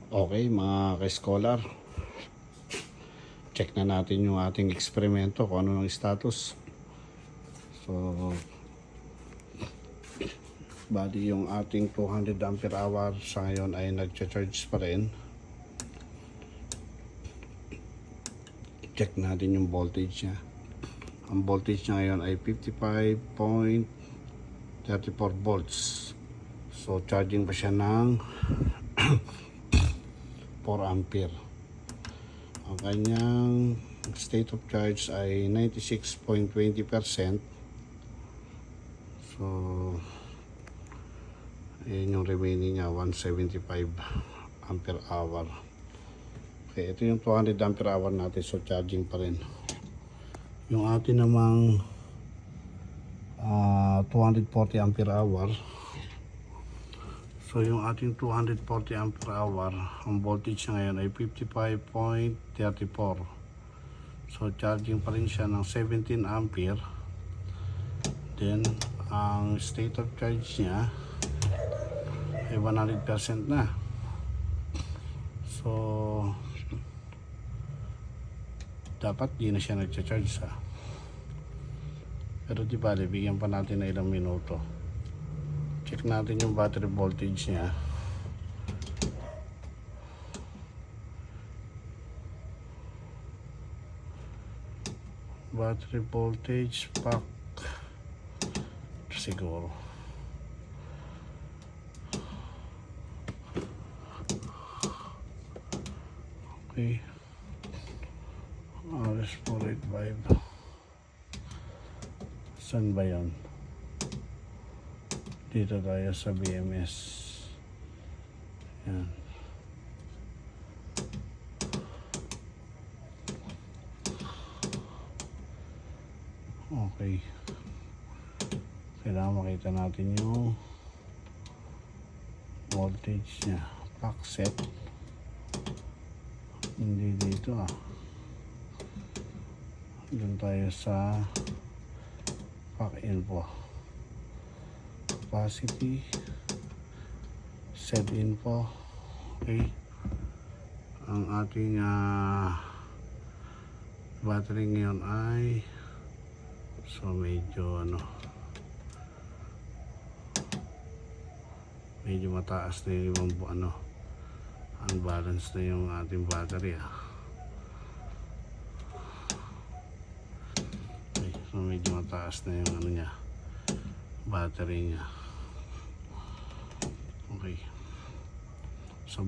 Okay, mga ka-scholar, check na natin yung ating eksperimento kung ano ng status. So, bali yung ating 200 ampere hour sa ngayon ay nagcha-charge pa rin. Check natin yung voltage niya. Ang voltage niya ngayon ay 55.34 volts. So, charging pa siya ng 4 ampere. Ang kanyang state of charge ay 96.20%. So, ayan yung remaining niya, 175 ampere hour. Okay, ito yung 200 ampere hour natin. So, charging pa rin. Yung atin namang 240 ampere hour. So yung ating 240 ampere hour, ang voltage niya ngayon ay 55.34. So charging pa rin siya ng 17 ampere. Then ang state of charge niya ay 100% na. So dapat di na siya nagcha-charge sa. Pero di bale, bigyan pa natin na ilang minuto. Check natin yung battery voltage niya. Battery voltage pack siguro. Okay. RS485. Saan ba yun? Dito tayo sa BMS. Yan. Okay. Kailangan makita natin yung voltage niya. Pack set. Hindi dito Doon tayo sa pack info. Capacity, set info. Okay, ang ating battery ngayon ay medyo medyo mataas na yung unbalance na yung ating battery okay, so medyo mataas na yung niya, battery niya. Okay. So